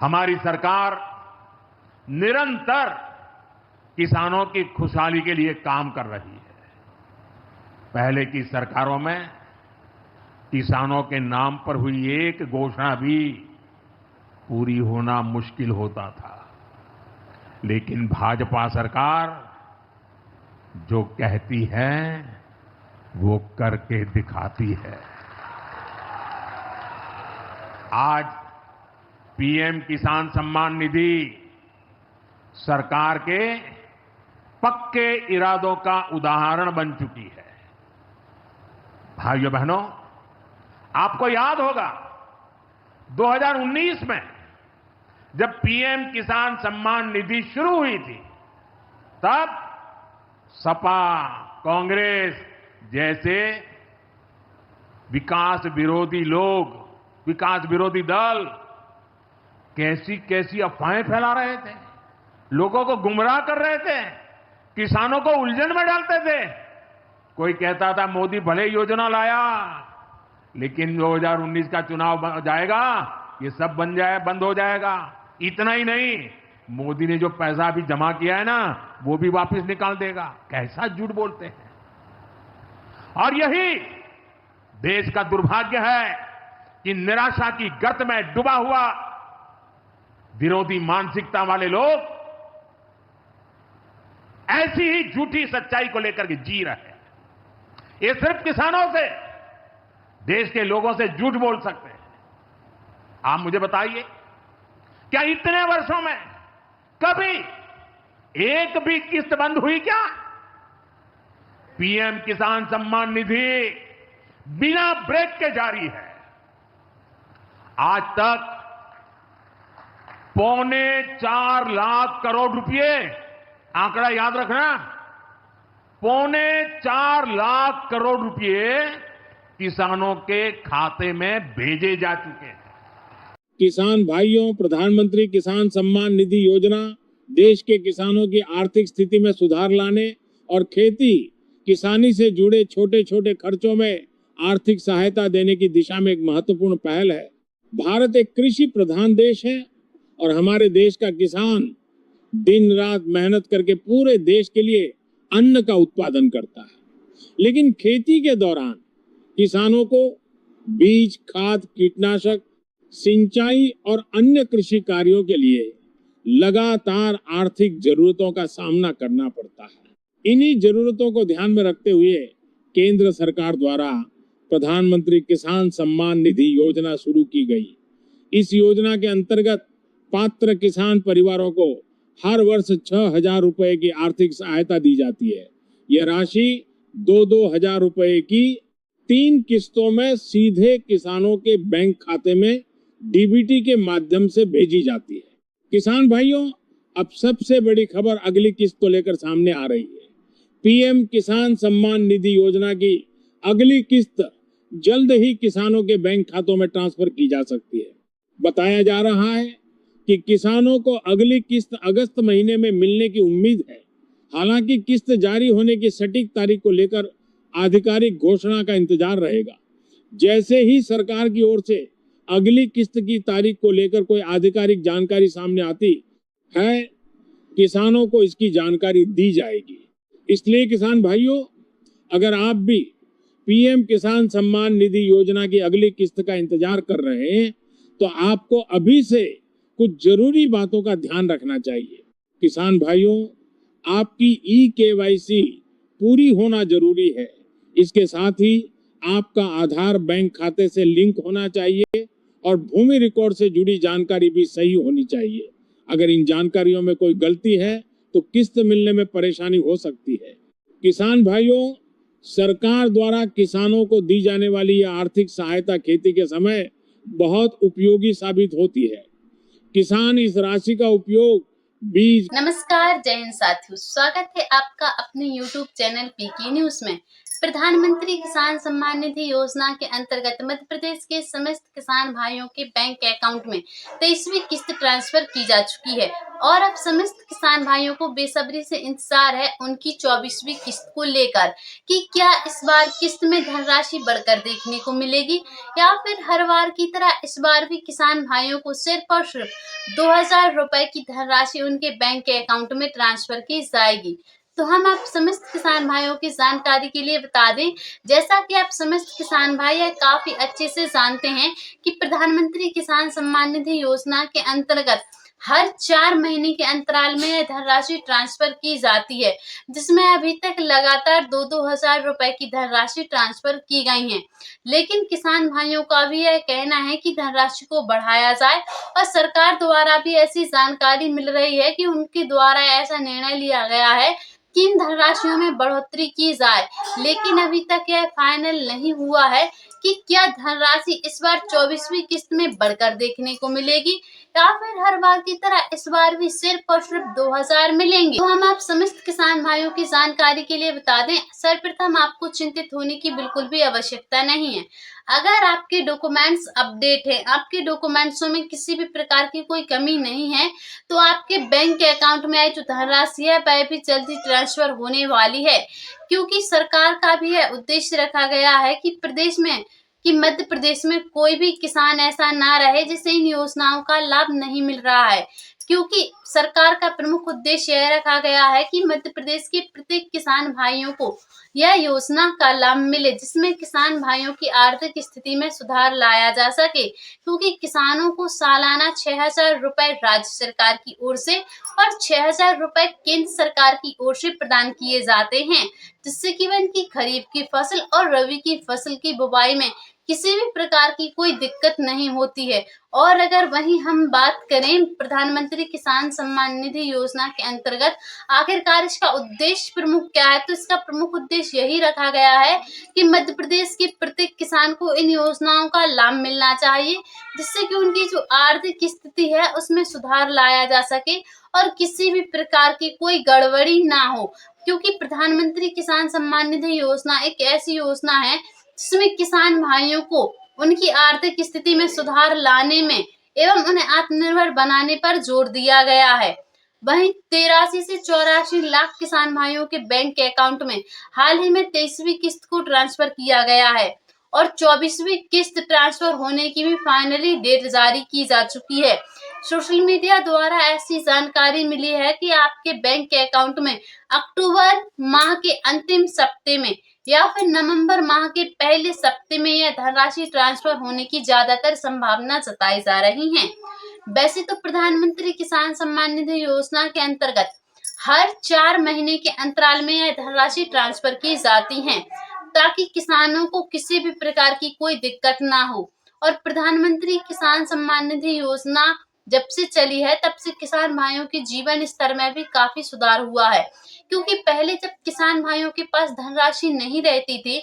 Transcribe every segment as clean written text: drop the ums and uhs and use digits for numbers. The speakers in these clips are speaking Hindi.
हमारी सरकार निरंतर किसानों की खुशहाली के लिए काम कर रही है। पहले की सरकारों में किसानों के नाम पर हुई एक घोषणा भी पूरी होना मुश्किल होता था, लेकिन भाजपा सरकार जो कहती है वो करके दिखाती है। आज पीएम किसान सम्मान निधि सरकार के पक्के इरादों का उदाहरण बन चुकी है। भाइयों बहनों, आपको याद होगा 2019 में जब पीएम किसान सम्मान निधि शुरू हुई थी, तब सपा, कांग्रेस जैसे विकास विरोधी लोग, विकास विरोधी दल कैसी कैसी अफवाहें फैला रहे थे, लोगों को गुमराह कर रहे थे, किसानों को उलझन में डालते थे। कोई कहता था मोदी भले योजना लाया, लेकिन 2019 का चुनाव जाएगा ये सब बंद हो जाएगा। इतना ही नहीं, मोदी ने जो पैसा अभी जमा किया है ना, वो भी वापस निकाल देगा। कैसा झूठ बोलते हैं। और यही देश का दुर्भाग्य है कि निराशा की गर्त में डूबा हुआ विरोधी मानसिकता वाले लोग ऐसी ही झूठी सच्चाई को लेकर के जी रहे हैं। ये सिर्फ किसानों से, देश के लोगों से झूठ बोल सकते हैं। आप मुझे बताइए, क्या इतने वर्षों में कभी एक भी किस्त बंद हुई क्या? पीएम किसान सम्मान निधि बिना ब्रेक के जारी है। आज तक 4.25 लाख करोड़ रुपए, आंकड़ा याद रखना, 4.25 लाख करोड़ रुपए किसानों के खाते में भेजे जा चुके हैं। किसान भाइयों, प्रधानमंत्री किसान सम्मान निधि योजना देश के किसानों की आर्थिक स्थिति में सुधार लाने और खेती किसानी से जुड़े छोटे छोटे खर्चों में आर्थिक सहायता देने की दिशा में एक महत्वपूर्ण पहल है। भारत एक कृषि प्रधान देश है और हमारे देश का किसान दिन रात मेहनत करके पूरे देश के लिए अन्न का उत्पादन करता है। लेकिन खेती के दौरान किसानों को बीज, खाद, कीटनाशक, सिंचाई और अन्य कृषि कार्यों के लिए लगातार आर्थिक जरूरतों का सामना करना पड़ता है। इन्हीं जरूरतों को ध्यान में रखते हुए केंद्र सरकार द्वारा प्रधानमंत्री किसान सम्मान निधि योजना शुरू की गई। इस योजना के अंतर्गत पात्र किसान परिवारों को हर वर्ष 6,000 रुपए की आर्थिक सहायता दी जाती है। यह राशि 2-2 हजार रुपए की 3 किस्तों में सीधे किसानों के बैंक खाते में डीबीटी के माध्यम से भेजी जाती है। किसान भाइयों, अब सबसे बड़ी खबर अगली किस्त को लेकर सामने आ रही है। पीएम किसान सम्मान निधि योजना की अगली किस्त जल्द ही किसानों के बैंक खातों में ट्रांसफर की जा सकती है। बताया जा रहा है कि किसानों को अगली किस्त अगस्त महीने में मिलने की उम्मीद है। हालांकि किस्त जारी होने की सटीक तारीख को लेकर आधिकारिक घोषणा का इंतजार रहेगा। जैसे ही सरकार की ओर से अगली किस्त की तारीख को लेकर कोई आधिकारिक जानकारी सामने आती है, किसानों को इसकी जानकारी दी जाएगी। इसलिए किसान भाइयों, अगर आप भी पीएम किसान सम्मान निधि योजना की अगली किस्त का इंतजार कर रहे हैं, तो आपको अभी से कुछ जरूरी बातों का ध्यान रखना चाहिए। किसान भाइयों, आपकी ई-केवाईसी पूरी होना जरूरी है। इसके साथ ही आपका आधार बैंक खाते से लिंक होना चाहिए और भूमि रिकॉर्ड से जुड़ी जानकारी भी सही होनी चाहिए। अगर इन जानकारियों में कोई गलती है तो किस्त मिलने में परेशानी हो सकती है। किसान भाइयों, सरकार द्वारा किसानों को दी जाने वाली यह आर्थिक सहायता खेती के समय बहुत उपयोगी साबित होती है। किसान इस राशि का उपयोग बीज। नमस्कार, जय हिंद साथियों, स्वागत है आपका अपने YouTube चैनल पीके न्यूज में। प्रधानमंत्री किसान सम्मान निधि योजना के अंतर्गत मध्य प्रदेश के समस्त किसान भाइयों के बैंक अकाउंट में 23वीं किस्त ट्रांसफर की जा चुकी है और अब समस्त किसान भाइयों को बेसब्री से इंतजार है उनकी 24वीं किस्त को लेकर कि क्या इस बार किस्त में धनराशि बढ़कर देखने को मिलेगी या फिर हर बार की तरह इस बार भी किसान भाइयों को सिर्फ और सिर्फ 2000 रुपए की धनराशि उनके बैंक अकाउंट में ट्रांसफर की जाएगी। तो हम आप समस्त किसान भाइयों की जानकारी के लिए बता दें, जैसा कि आप समस्त किसान भाई काफी अच्छे से जानते हैं कि प्रधानमंत्री किसान सम्मान निधि योजना के अंतर्गत हर 4 महीने के अंतराल में यह धनराशि ट्रांसफर की जाती है, जिसमें अभी तक लगातार 2-2 हजार रुपए की धनराशि ट्रांसफर की गई है। लेकिन किसान भाइयों का भी यह कहना है कि धनराशि को बढ़ाया जाए और सरकार द्वारा भी ऐसी जानकारी मिल रही है कि उनके द्वारा ऐसा निर्णय लिया गया है कि इन धनराशियों में बढ़ोतरी की जाए, लेकिन अभी तक यह फाइनल नहीं हुआ है कि क्या धनराशि इस बार 24वीं किस्त में बढ़कर देखने को मिलेगी या फिर हर बार की तरह इस बार भी सिर्फ और सिर्फ 2000 मिलेंगे। तो हम आप समस्त किसान भाइयों की जानकारी के लिए बता दें, सर्वप्रथम आपको चिंतित होने की बिल्कुल भी आवश्यकता नहीं है। अगर आपके डॉक्यूमेंट्स अपडेट है, आपके डॉक्यूमेंट्सों में किसी भी प्रकार की कोई कमी नहीं है, तो आपके बैंक अकाउंट में आई जो धनराशि है वह भी जल्दी ट्रांसफर होने वाली है, क्योंकि सरकार का भी यह उद्देश्य रखा गया है कि मध्य प्रदेश में कोई भी किसान ऐसा ना रहे जिसे इन योजनाओं का लाभ नहीं मिल रहा है, क्योंकि सरकार का प्रमुख उद्देश्य यह रखा गया है कि मध्य प्रदेश के प्रत्येक किसान भाइयों को यह योजना का लाभ मिले, जिसमें किसान भाइयों की आर्थिक स्थिति में सुधार लाया जा सके, क्योंकि किसानों को सालाना 6000 रुपए राज्य सरकार की ओर से और 6000 रुपए केंद्र सरकार की ओर से प्रदान किए जाते हैं, जिससे कि वह इनकी खरीफ की फसल और रबी की फसल की बुवाई में किसी भी प्रकार की कोई दिक्कत नहीं होती है। और अगर वहीं हम बात करें प्रधानमंत्री किसान सम्मान निधि योजना के अंतर्गत आखिरकार इसका उद्देश्य प्रमुख क्या है, तो इसका प्रमुख उद्देश्य यही रखा गया है कि मध्य प्रदेश के प्रत्येक किसान को इन योजनाओं का लाभ मिलना चाहिए, जिससे कि उनकी जो आर्थिक स्थिति है उसमें सुधार लाया जा सके और किसी भी प्रकार की कोई गड़बड़ी ना हो, क्योंकि प्रधानमंत्री किसान सम्मान निधि योजना एक ऐसी योजना है जिसमें किसान भाइयों को उनकी आर्थिक स्थिति में सुधार लाने में एवं उन्हें आत्मनिर्भर बनाने पर जोर दिया गया है। वहीं 83 से 84 लाख किसान भाइयों के बैंक अकाउंट में हाल ही में 23वीं किस्त को ट्रांसफर किया गया है और 24वीं किस्त ट्रांसफर होने की भी फाइनली डेट जारी की जा चुकी है। सोशल मीडिया द्वारा ऐसी जानकारी मिली है कि आपके बैंक अकाउंट में अक्टूबर माह के अंतिम सप्ताह में या फिर नवंबर माह के पहले सप्ताह में यह धनराशि ट्रांसफर होने की ज्यादातर संभावना जताई जा रही है। वैसे तो प्रधानमंत्री किसान सम्मान निधि योजना के अंतर्गत हर 4 महीने के अंतराल में यह धनराशि ट्रांसफर की जाती है, ताकि किसानों को किसी भी प्रकार की कोई दिक्कत ना हो। और प्रधानमंत्री किसान सम्मान निधि योजना जब से चली है तब से किसान भाइयों के जीवन स्तर में भी काफी सुधार हुआ है, क्योंकि पहले जब किसान भाइयों के पास धनराशि नहीं रहती थी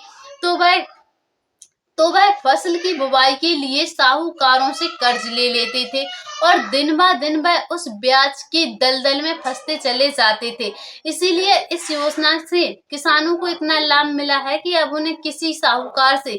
तो वह फसल की बुवाई के लिए साहूकारों से कर्ज ले लेते थे और दिन ब दिन वह उस ब्याज के दलदल में फंसते चले जाते थे। इसीलिए इस योजना से किसानों को इतना लाभ मिला है कि अब उन्हें किसी साहूकार से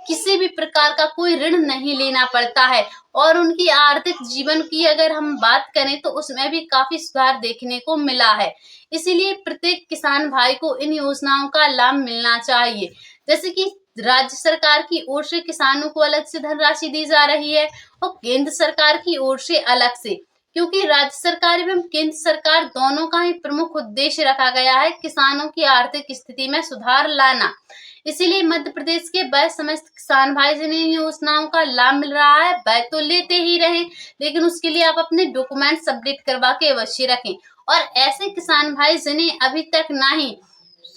किसी भी प्रकार का कोई ऋण नहीं लेना पड़ता है और उनकी आर्थिक जीवन की अगर हम बात करें तो उसमें भी काफी सुधार देखने को मिला है। इसीलिए प्रत्येक किसान भाई को इन योजनाओं का लाभ मिलना चाहिए। जैसे कि राज्य सरकार की ओर से किसानों को अलग से धनराशि दी जा रही है और केंद्र सरकार की ओर से अलग से, क्योंकि राज्य सरकार एवं केंद्र सरकार दोनों का ही प्रमुख उद्देश्य रखा गया है किसानों की आर्थिक स्थिति में सुधार लाना। इसीलिए मध्य प्रदेश के वह समस्त किसान भाई जिन्हें योजनाओं का लाभ मिल रहा है वह तो लेते ही रहें, लेकिन उसके लिए आप अपने डॉक्यूमेंट्स अपडेट करवा के अवश्य रखें। और ऐसे किसान भाई जिन्हें अभी तक ना ही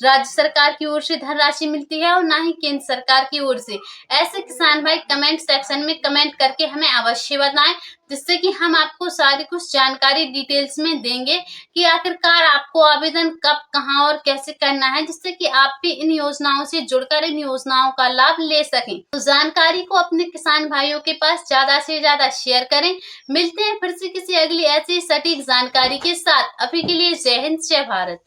राज्य सरकार की ओर से धनराशि मिलती है और ना ही केंद्र सरकार की ओर से, ऐसे किसान भाई कमेंट सेक्शन में कमेंट करके हमें अवश्य बताएं, जिससे कि हम आपको सारी कुछ जानकारी डिटेल्स में देंगे कि आखिरकार आपको आवेदन कब, कहां और कैसे करना है, जिससे कि आप भी इन योजनाओं से जुड़कर इन योजनाओं का लाभ ले सकें। तो जानकारी को अपने किसान भाइयों के पास ज्यादा से ज्यादा शेयर करें। मिलते हैं फिर से किसी अगली ऐसी सटीक जानकारी के साथ। अभी के लिए जय हिंद, जय भारत।